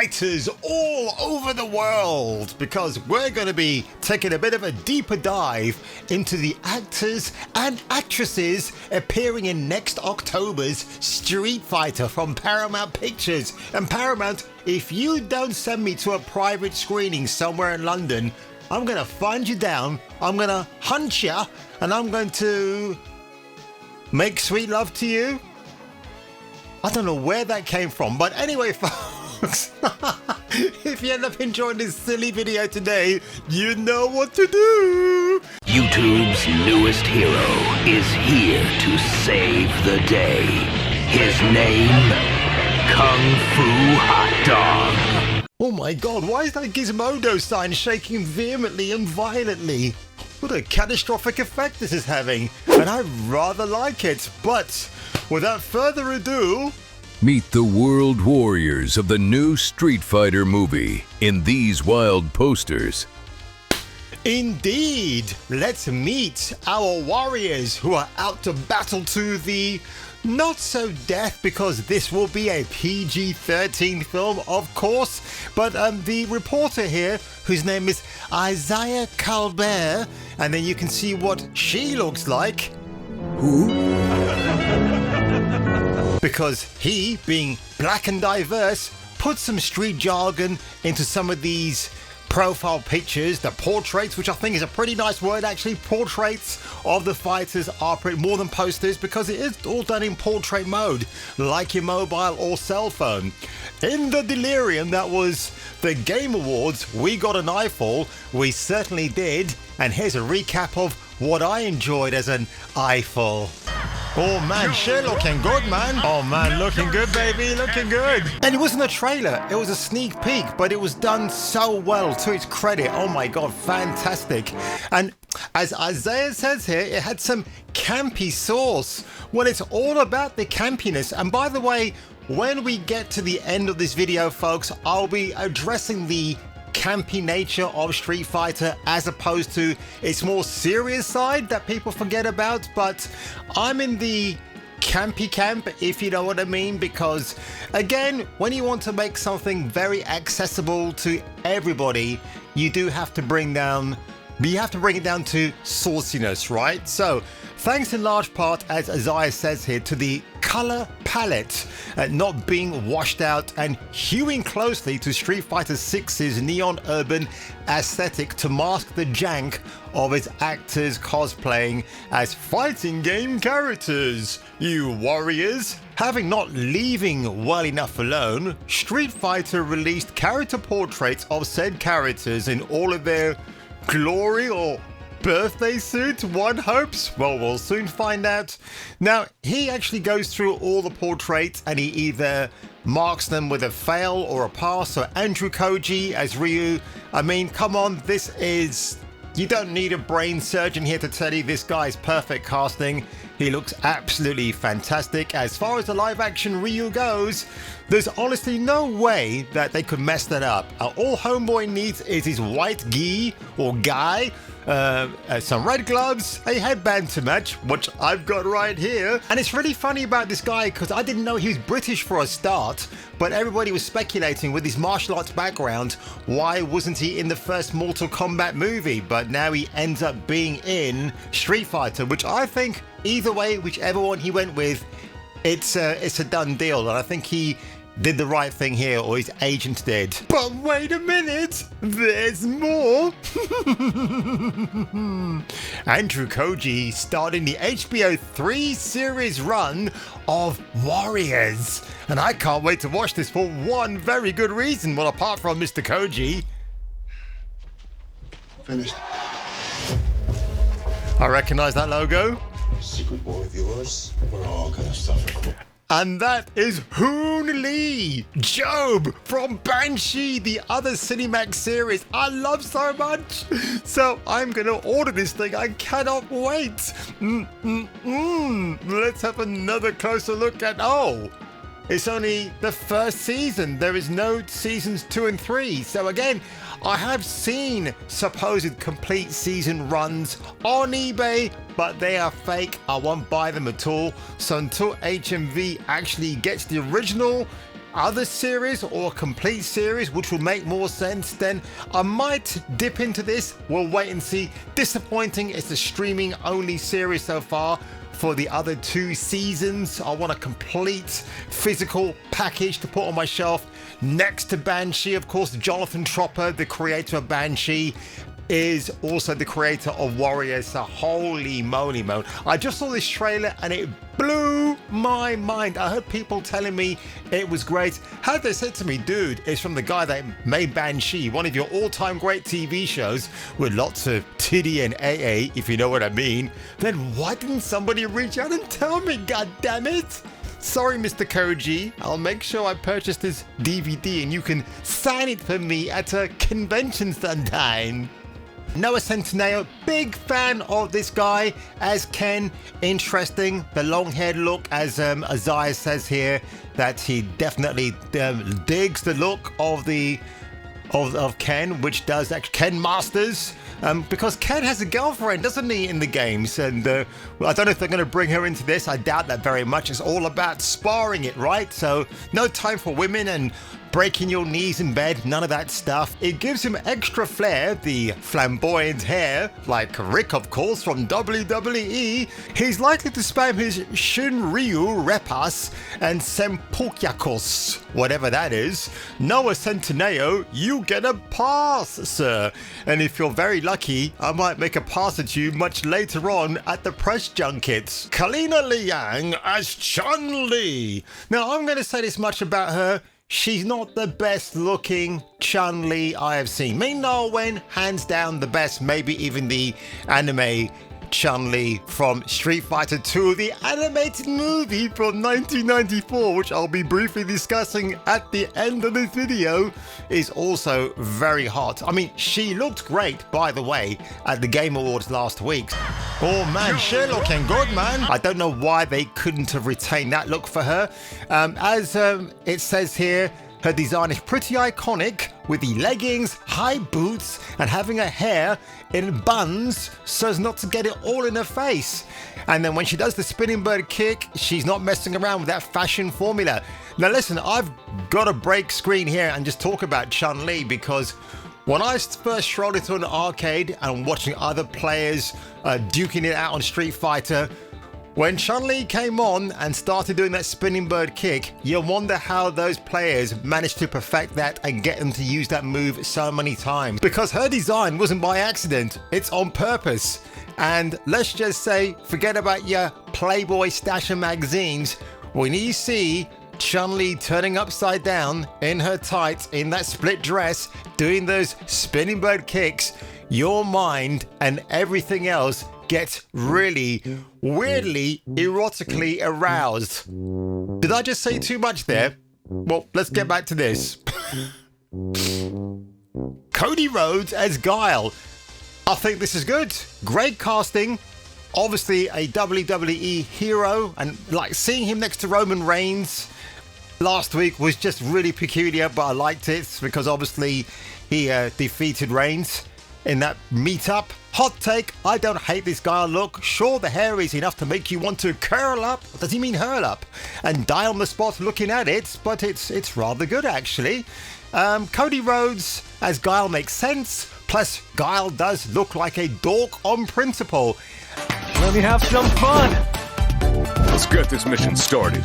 fighters all over the world, because we're going to be taking a bit of a deeper dive into the actors and actresses appearing in next October's Street Fighter from Paramount Pictures. And Paramount, if you don't send me to a private screening somewhere in London, I'm going to find you down, I'm going to hunt you, and I'm going to make sweet love to you. I don't know where that came from, but anyway, folks, if you end up enjoying this silly video today, you know what to do. YouTube's newest hero is here to save the day. His name, Kung Fu Hot Dog. Oh my god, why is that Gizmodo sign shaking vehemently and violently? What a catastrophic effect this is having, and I rather like it, but without further ado, meet the world warriors of the new Street Fighter movie in these wild posters. Indeed, let's meet our warriors who are out to battle to the not so death, because this will be a PG-13 film, of course, but the reporter here, whose name is Isaiah Calbert, and then you can see what she looks like. Who? Because he, being black and diverse, put some street jargon into some of these profile pictures, the portraits, which I think is a pretty nice word actually. Portraits of the fighters are more than posters, because it is all done in portrait mode, like your mobile or cell phone. In the delirium that was the Game Awards, we got an eyeful, we certainly did, and here's a recap of what I enjoyed as an eyeful. Oh man, she looking good, man. Oh man, looking good, baby, looking good. And it wasn't a trailer, it was a sneak peek, but it was done so well, to its credit. Oh my god, fantastic. And as Isaiah says here, it had some campy sauce. Well, it's all about the campiness. And by the way, when we get to the end of this video, folks, I'll be addressing the campy nature of Street Fighter as opposed to its more serious side that people forget about. But I'm in the campy camp, if you know what I mean, because again, when you want to make something very accessible to everybody, you do have to bring it down to sauciness, right? So thanks in large part, as Isaiah says here, to the color palette not being washed out and hewing closely to Street Fighter 6's neon urban aesthetic to mask the jank of its actors cosplaying as fighting game characters. You warriors! Having not leaving well enough alone, Street Fighter released character portraits of said characters in all of their glory or birthday suit, one hopes. Well, we'll soon find out. Now, he actually goes through all the portraits and he either marks them with a fail or a pass. So Andrew Koji as Ryu, I mean, come on, this is... You don't need a brain surgeon here to tell you this guy's perfect casting. He looks absolutely fantastic. As far as the live action Ryu goes, there's honestly no way that they could mess that up. All Homeboy needs is his white gi or guy, some red gloves, a headband to match, which I've got right here. And it's really funny about this guy because I didn't know he was British for a start, but everybody was speculating with his martial arts background, why wasn't he in the first Mortal Kombat movie? But now he ends up being in Street Fighter, which I think either way, whichever one he went with, it's a done deal. And I think he did the right thing here, or his agent did. But wait a minute, there's more. Andrew Koji starting the HBO 3 series run of Warriors. And I can't wait to watch this for one very good reason. Well, apart from Mr. Koji. Finished. I recognize that logo. Secret war of yours. We're all gonna suffer. And that is Hoon Lee, Job from Banshee, the other Cinemax series I love so much. So I'm gonna order this thing. I cannot wait. Let's have another closer look at. Oh, it's only the first season. There is no seasons 2 and 3. So again, I have seen supposed complete season runs on eBay, but they are fake. I won't buy them at all. So until HMV actually gets the original other series or a complete series, which will make more sense, then I might dip into this. We'll wait and see. Disappointing, it's a streaming only series so far. For the other 2 seasons, I want a complete physical package to put on my shelf next to Banshee. Of course, Jonathan Tropper, the creator of Banshee, is also the creator of Warriors. So holy moly, man. I just saw this trailer and it blew my mind. I heard people telling me it was great. How they said to me, dude, it's from the guy that made Banshee, one of your all-time great TV shows with lots of titty and AA, if you know what I mean. Then why didn't somebody reach out and tell me, god damn it? Sorry, Mr. Koji. I'll make sure I purchase this DVD and you can sign it for me at a convention sometime. Noah Centineo, big fan of this guy as Ken. Interesting, the long-haired look, as Isaiah says here, that he definitely digs the look of Ken, which does actually Ken Masters. Because Ken has a girlfriend, doesn't he, in the games? And I don't know if they're going to bring her into this. I doubt that very much. It's all about sparring it, right? So no time for women and breaking your knees in bed, none of that stuff. It gives him extra flair, the flamboyant hair, like Rick, of course, from WWE. He's likely to spam his Shinryu Repas and Sempokyakos, whatever that is. Noah Centineo, you get a pass, sir. And if you're very lucky, I might make a pass at you much later on at the press junkets. Kalina Liang as Chun-Li. Now, I'm going to say this much about her. She's not the best looking Chun-Li I have seen. Ming-Na Wen, hands down the best, maybe even the anime Chun-Li from Street Fighter 2, the animated movie from 1994, which I'll be briefly discussing at the end of this video, is also very hot. I mean, she looked great, by the way, at the Game Awards last week. Oh man, she's looking good, man. I don't know why they couldn't have retained that look for her. As it says here, her design is pretty iconic, with the leggings, high boots, and having her hair in buns so as not to get it all in her face. And then when she does the spinning bird kick, she's not messing around with that fashion formula. Now listen, I've got to break screen here and just talk about Chun-Li, because when I first strolled into an arcade and watching other players duking it out on Street Fighter, when Chun-Li came on and started doing that spinning bird kick, you wonder how those players managed to perfect that and get them to use that move so many times. Because her design wasn't by accident, it's on purpose. And let's just say, forget about your Playboy stash of magazines. When you see Chun-Li turning upside down in her tights, in that split dress, doing those spinning bird kicks, your mind and everything else gets really weirdly erotically aroused. Did I just say too much there? Well, let's get back to this. Cody Rhodes as Guile. I think this is good. Great casting. Obviously a WWE hero, and like seeing him next to Roman Reigns last week was just really peculiar, but I liked it because obviously he defeated Reigns in that meetup. Hot take, I don't hate this guy look. Sure, the hair is enough to make you want to curl up, does he mean hurl up, and die on the spot looking at it, but it's rather good actually. Cody Rhodes as Guile makes sense, plus Guile does look like a dork on principle. Let me have some fun! Let's get this mission started.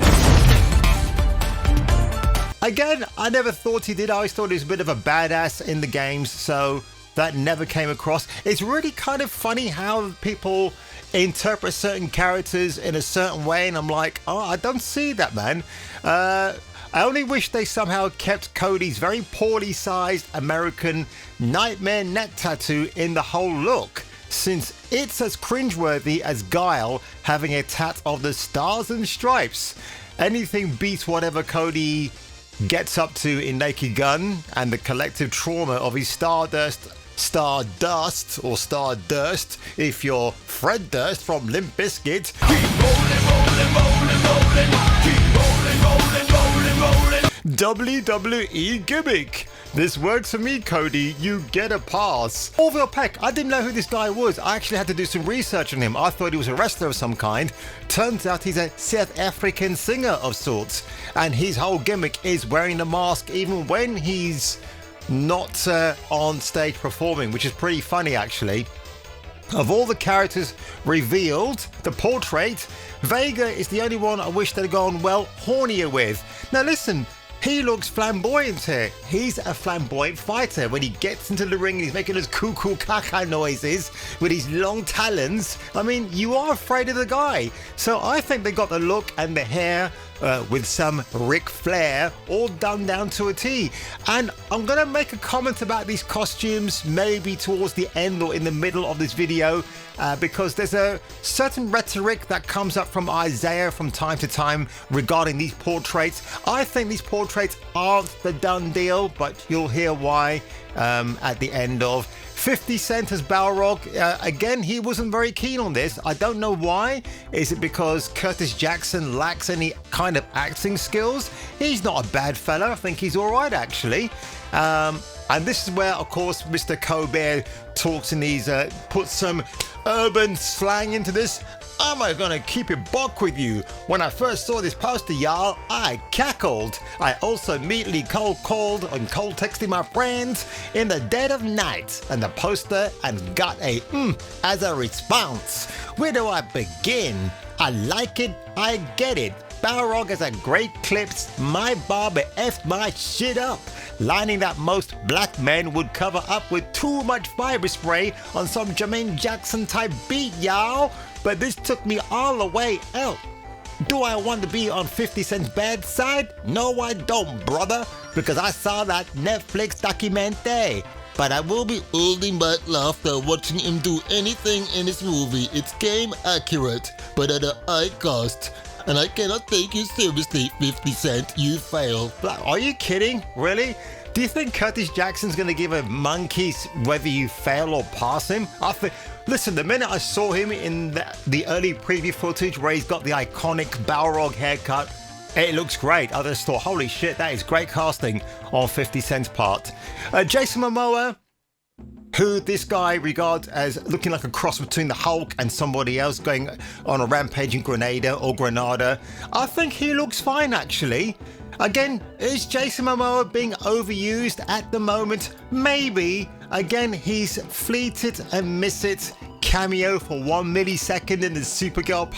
Again, I never thought he did. I always thought he was a bit of a badass in the games, so that never came across. It's really kind of funny how people interpret certain characters in a certain way, and I'm like, oh, I don't see that, man. I only wish they somehow kept Cody's very poorly sized American nightmare neck tattoo in the whole look, since it's as cringeworthy as Guile having a tat of the Stars and Stripes. Anything beats whatever Cody gets up to in Naked Gun and the collective trauma of his Stardust, if you're Fred Durst from Limp Bizkit. WWE gimmick. This works for me, Cody. You get a pass. Orville Peck, I didn't know who this guy was. I actually had to do some research on him. I thought he was a wrestler of some kind. Turns out he's a South African singer of sorts. And his whole gimmick is wearing the mask even when he's not on stage performing, which is pretty funny actually. Of all the characters revealed, the portrait, Vega is the only one I wish they'd gone, well, hornier with. Now listen, he looks flamboyant here. He's a flamboyant fighter. When he gets into the ring, he's making those cuckoo caca noises with his long talons. I mean, you are afraid of the guy. So I think they got the look and the hair with some Ric Flair all done down to a T. And I'm going to make a comment about these costumes maybe towards the end or in the middle of this video because there's a certain rhetoric that comes up from Isaiah from time to time regarding these portraits. I think these portraits aren't the done deal, but you'll hear why at the end of 50 Cent as Balrog. Again, he wasn't very keen on this. I don't know why. Is it because Curtis Jackson lacks any kind of acting skills? He's not a bad fella. I think he's all right, actually. And this is where, of course, Mr. Colbert talks in these, puts some urban slang into this. Am I gonna keep it buck with you? When I first saw this poster, y'all, I cackled. I also immediately called and cold texted my friends in the dead of night and the poster and got a as a response. Where do I begin? I like it, I get it. Balrog has a great clips. My barber effed my shit up, lining that most black men would cover up with too much fiber spray on some Jermaine Jackson type beat, y'all. But this took me all the way out. Do I want to be on 50 Cent's bad side? No, I don't, brother, because I saw that Netflix documentary. But I will be holding back laughter watching him do anything in this movie. It's game accurate, but at a high cost. And I cannot take you seriously, 50 Cent. You fail. Are you kidding? Really? Do you think Curtis Jackson's going to give a monkey's whether you fail or pass him? Listen, the minute I saw him in the early preview footage where he's got the iconic Balrog haircut, it looks great. I just thought, holy shit, that is great casting on 50 Cent's part. Jason Momoa, who this guy regards as looking like a cross between the Hulk and somebody else going on a rampage in Grenada. I think he looks fine, actually. Again, is Jason Momoa being overused at the moment? Maybe. Again, he's fleeted and missed it cameo for 1 millisecond in the Supergirl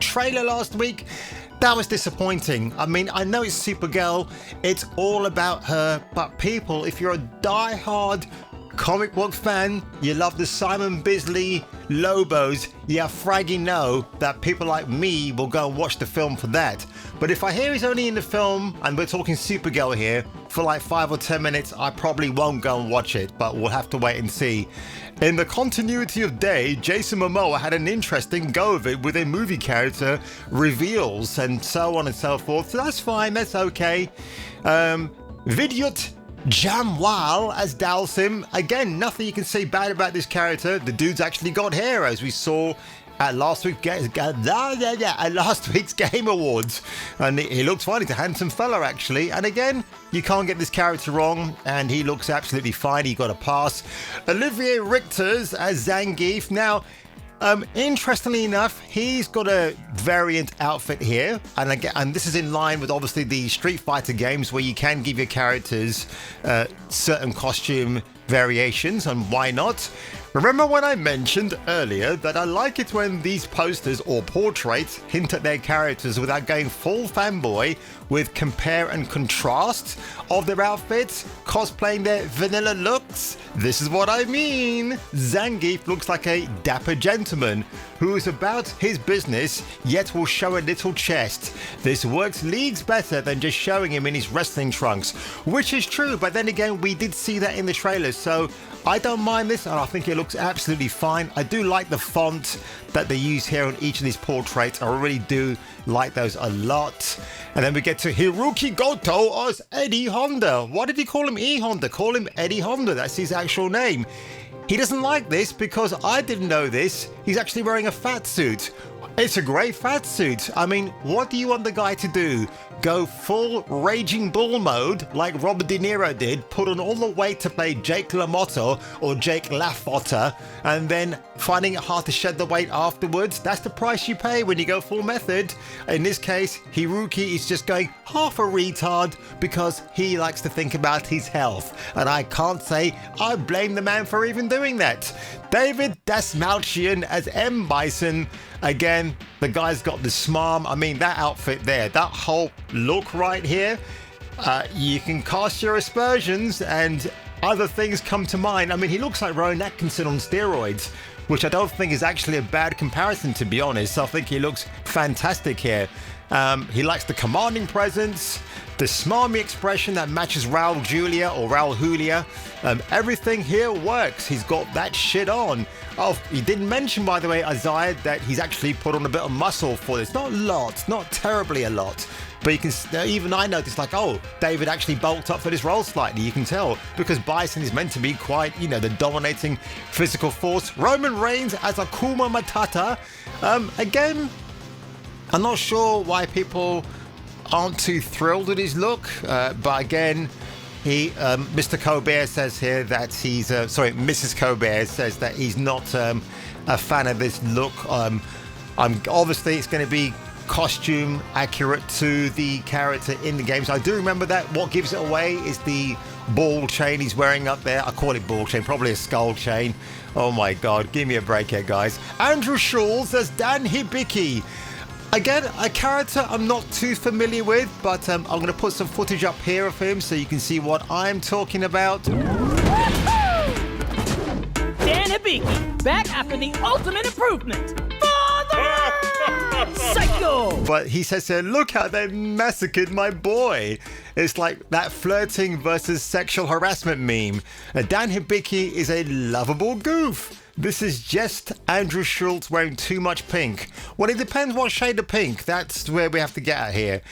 trailer last week. That was disappointing. I mean, I know it's Supergirl, it's all about her, but people, if you're a die-hard comic book fan, you love the Simon Bisley Lobos, you fraggy know that people like me will go and watch the film for that. But if I hear he's only in the film, and we're talking Supergirl here, for like 5 or 10 minutes, I probably won't go and watch it, but we'll have to wait and see. In the continuity of day, Jason Momoa had an interesting go of it with a movie character reveals and so on and so forth, so that's fine, that's okay. Vidyut Jamwal as Dalsim. Again, nothing you can say bad about this character. The dude's actually got hair, as we saw at last week's Game Awards. And he looks fine. He's a handsome fella, actually. And again, you can't get this character wrong, and he looks absolutely fine. He got a pass. Olivier Richter's as Zangief. Now, interestingly enough, he's got a variant outfit here, and this is in line with obviously the Street Fighter games where you can give your characters certain costume variations, and why not? Remember when I mentioned earlier that I like it when these posters or portraits hint at their characters without going full fanboy with compare and contrast of their outfits, cosplaying their vanilla looks? This is what I mean. Zangief looks like a dapper gentleman who is about his business yet will show a little chest. This works leagues better than just showing him in his wrestling trunks, which is true, but then again we did see that in the trailers, so I don't mind this, and I think it looks absolutely fine. I do like the font that they use here on each of these portraits. I really do like those a lot. And then we get to Hiroki Goto as Eddie Honda. Why did he call him E Honda? Call him Eddie Honda. That's his actual name. He doesn't like this because I didn't know this. He's actually wearing a fat suit. It's a great fat suit. I mean, what do you want the guy to do? go full Raging Bull mode like Robert De Niro did, put on all the weight to play Jake LaMotta or Jake LaFotta, and then finding it hard to shed the weight afterwards. That's the price you pay when you go full method. In this case, Hiroki is just going half a retard because he likes to think about his health. And I can't say I blame the man for even doing that. David Dasmalchian as M. Bison. Again, the guy's got the smarm. I mean, that outfit there, that whole look right here, you can cast your aspersions and other things come to mind. I mean, he looks like Rowan Atkinson on steroids, which I don't think is actually a bad comparison, to be honest. I think he looks fantastic here. He likes the commanding presence, the smarmy expression that matches Raul Julia or Raul Julia. Everything here works. He's got that shit on. Oh, he didn't mention, by the way, Isaiah, that he's actually put on a bit of muscle for this. Not a lot, not terribly a lot. But you can, even I noticed, like, oh, David actually bulked up for this role slightly. You can tell, because Bison is meant to be quite, you know, the dominating physical force. Roman Reigns as Akuma Matata. Again, I'm not sure why people aren't too thrilled with his look, but again, Mr. Colbert says here that he's, Mrs. Colbert says that he's not a fan of this look. Obviously, it's going to be costume accurate to the character in the games. I do remember that. What gives it away is the ball chain he's wearing up there. I call it ball chain, probably a skull chain. Oh my God, give me a break here, guys. Andrew Schulz as Dan Hibiki. Again, a character I'm not too familiar with, but I'm going to put some footage up here of him so you can see what I'm talking about. Dan Hibiki, back after the ultimate improvement. Father! Psycho! But he says here, look how they massacred my boy. It's like that flirting versus sexual harassment meme. Dan Hibiki is a lovable goof. This is just Andrew Schultz wearing too much pink. Well, it depends what shade of pink. That's where we have to get at here.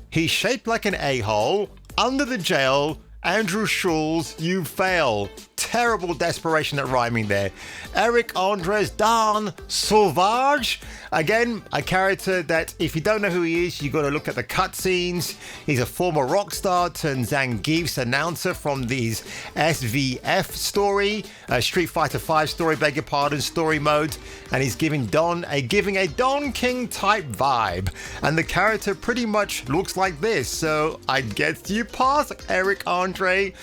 He's shaped like an a-hole. Under the jail, Andrew Schultz, you fail. Terrible desperation at rhyming there. Eric Andres Dan Sauvage. Again, a character that if you don't know who he is, you got to look at the cutscenes. He's a former rock star turned Zangief's announcer from these SVF story, Street Fighter V story, beg your pardon, story mode, and he's giving a Don King type vibe. And the character pretty much looks like this. So I guess you pass, Eric Andre.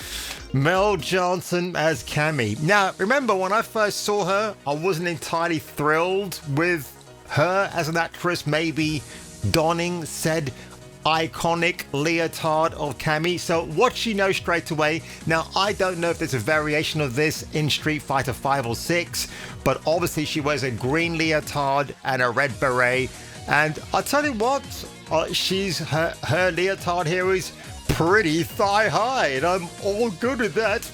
Mel Johnson as Cammy. Now, remember when I first saw her, I wasn't entirely thrilled with her as an actress, maybe donning said iconic leotard of Cammy. So what you know straight away. Now, I don't know if there's a variation of this in Street Fighter 5 or 6, but obviously she wears a green leotard and a red beret. And I'll tell you what, her leotard here is pretty thigh high, and I'm all good with that.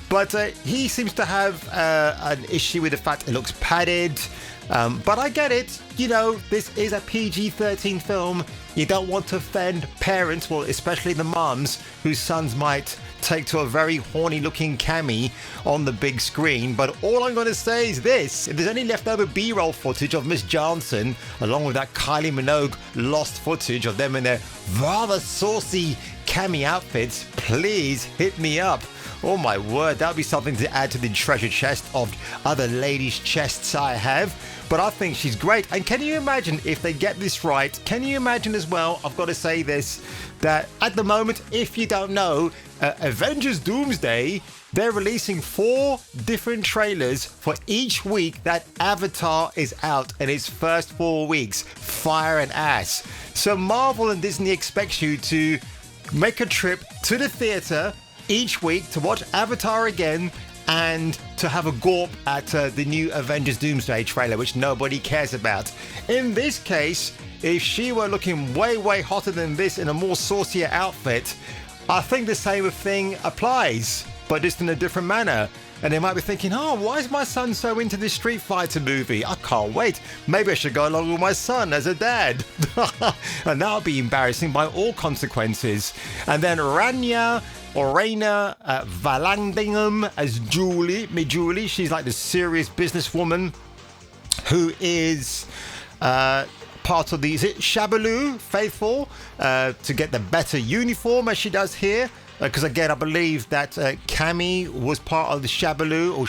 But he seems to have an issue with the fact it looks padded. But I get it. You know, this is a PG-13 film. You don't want to offend parents, well, especially the mums, whose sons might take to a very horny-looking Cammy on the big screen. But all I'm going to say is this. If there's any leftover B-roll footage of Miss Johnson, along with that Kylie Minogue lost footage of them in their rather saucy Cammy outfits, please hit me up. Oh my word, that would be something to add to the treasure chest of other ladies' chests I have. But I think she's great. And can you imagine if they get this right? Can you imagine as well, I've got to say this, that at the moment, if you don't know, Avengers Doomsday, they're releasing 4 different trailers for each week that Avatar is out in its first 4 weeks. Fire and ass. So Marvel and Disney expects you to make a trip to the theater each week to watch Avatar again and to have a gawp at the new Avengers Doomsday trailer, which nobody cares about. In this case, if she were looking way, way hotter than this in a more saucier outfit, I think the same thing applies, but just in a different manner. And they might be thinking, oh, why is my son so into this Street Fighter movie? I can't wait. Maybe I should go along with my son as a dad. And that'll be embarrassing by all consequences. And then Raina Vallandigham as Julie. She's like the serious businesswoman who is part of the, is it Shabaloo Faithful, to get the better uniform as she does here. Because again, I believe that Cammy was part of the Shabaloo, or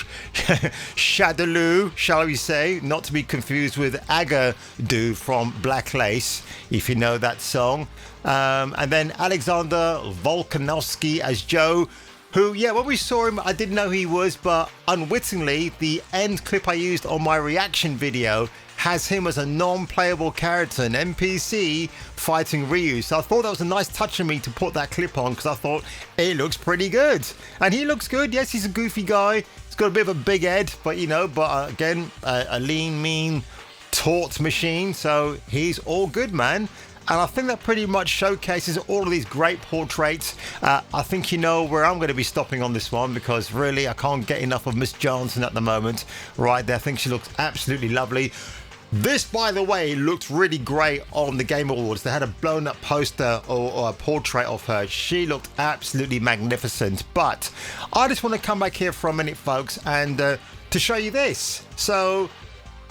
Shadaloo, shall we say, not to be confused with Agadoo from Black Lace, if you know that song. And then Alexander Volkanovsky as Joe, who, yeah, when we saw him, I didn't know who he was, but unwittingly, the end clip I used on my reaction video has him as a non-playable character, an NPC, fighting Ryu. So I thought that was a nice touch of me to put that clip on, because I thought it looks pretty good. And he looks good. Yes, he's a goofy guy. He's got a bit of a big head, but you know, again, a lean, mean, taut machine. So he's all good, man. And I think that pretty much showcases all of these great portraits. I think you know where I'm going to be stopping on this one, because really I can't get enough of Miss Johnson at the moment. Right there, I think she looks absolutely lovely. This, by the way, looked really great on the Game Awards. They had a blown up poster or a portrait of her. She looked absolutely magnificent. But I just want to come back here for a minute, folks, and to show you this. So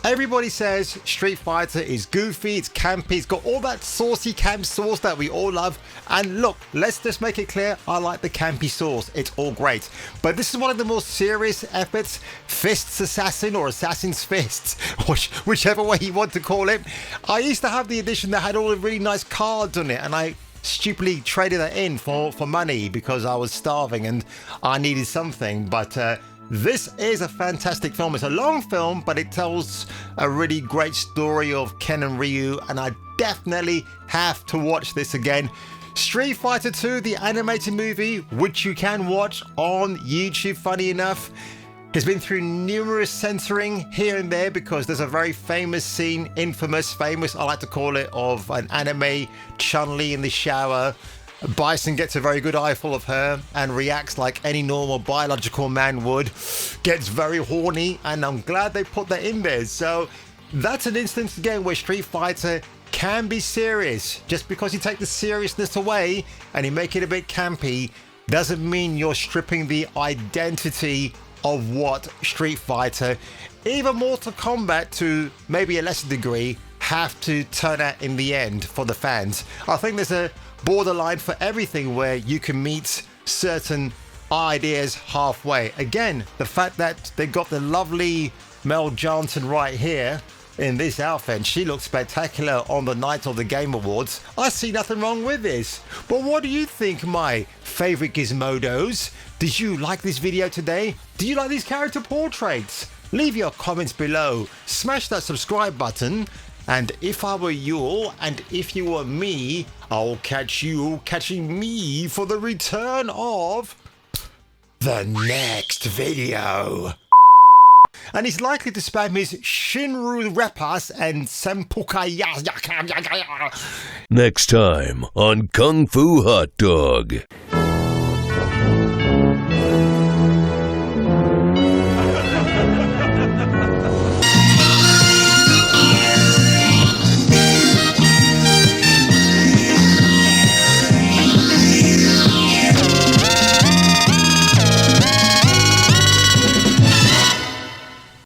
everybody says Street Fighter is goofy, it's campy, it's got all that saucy camp sauce that we all love. And look, let's just make it clear, I like the campy sauce, it's all great. But this is one of the more serious efforts, Fists Assassin or Assassin's Fists, whichever way you want to call it. I used to have the edition that had all the really nice cards on it, and I stupidly traded that in for money because I was starving and I needed something. But this is a fantastic film. It's a long film, but it tells a really great story of Ken and Ryu, and I definitely have to watch this again. Street Fighter 2, the animated movie, which you can watch on YouTube, funny enough, has been through numerous censoring here and there, because there's a very famous scene, famous, I like to call it, of an anime Chun-Li in the shower. Bison gets a very good eyeful of her and reacts like any normal biological man would, gets very horny, and I'm glad they put that in there. So that's an instance again where Street Fighter can be serious. Just because you take the seriousness away and you make it a bit campy doesn't mean you're stripping the identity of what Street Fighter, even Mortal Kombat to maybe a lesser degree, have to turn out in the end for the fans. I think there's a borderline for everything where you can meet certain ideas halfway. Again, the fact that they got the lovely Mel Johnson right here in this outfit, and she looks spectacular on the night of the Game Awards. I see nothing wrong with this. But what do you think, my favorite Gizmodos? Did you like this video today? Do you like these character portraits? Leave your comments below. Smash that subscribe button. And if I were you, and if you were me, I'll catch you catching me for the return of the next video. And he's likely to spam his Shinru Repas and Senpukai. Next time on Kung Fu Hot Dog.